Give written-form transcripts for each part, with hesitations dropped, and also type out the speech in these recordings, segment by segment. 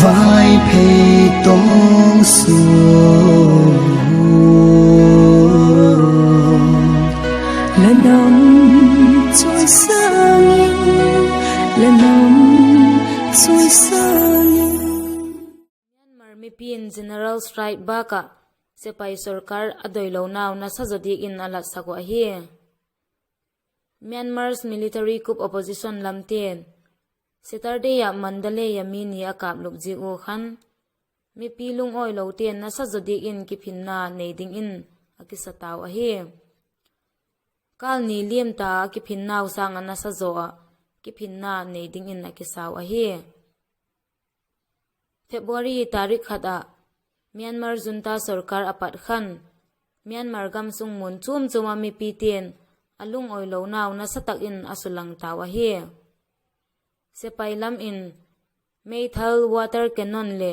vai phê tông xuống lần nồng trôi xa nghiêng lần nồng trôi xa nghiêng Myanmar mi pin general strike baka sepai sarkar adoi lo naw na sajodi in alat sako hi Myanmar's military coup opposition lamten Saturday ya mandale ya mini akap lupji o khan mi pilung oi lo ten na sajodi in kiphinna neiding in akisataw a hi kal ni liem ta kiphinna usang na sazoa kiphinna neiding in akisaw a hi February tarik khada Myanmar junta sarkar apat khan Myanmar gamsung mun chum chuma mi piten alung oi lo naw na satak in asulang tawa hi sepai lam in meithal water cannon le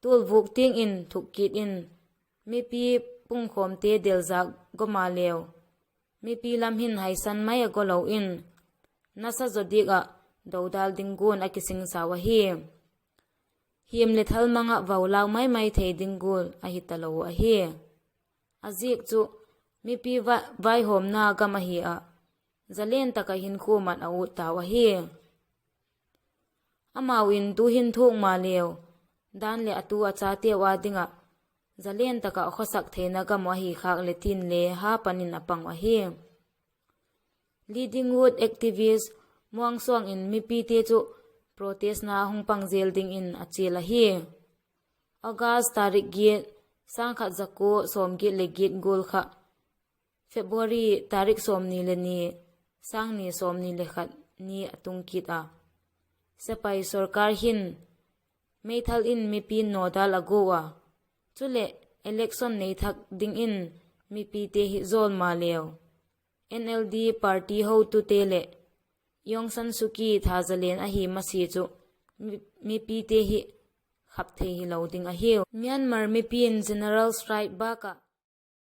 tul vuk ting in thukit in mi pi pungkhom te deljak goma lew mi pi lam hin haisan mai agolo in nasa zodiga dodal dingun akising sawa hi him le thal manga vawlaw mai thei dingul a hitalo a hi azik chu mi pi vai hom na gama hi a zalen taka hin khuman a ut taw a hi amawin tu hin thuk ma lew dan le atu acha te wa dinga zalen taka khosak theina gama hi khak le tin le ha panin apang a hi leading wood activist muang song in mi pi te chu protest na hung pang zel ding in achela hi August tarik gi sangkha zako somgi legit gol kha February tarik somni le ni sangni somni le khat ni atung kit a sepai sarkar hin meithal in mi pi nodal agowa chule election nei thak ding in mi pi te hi zol ma lew NLD party ho tu te le Yong San Suki thazalen a hi masi chu mi pi te hi khap the hi loading a hi Myanmar mi pin general strike baka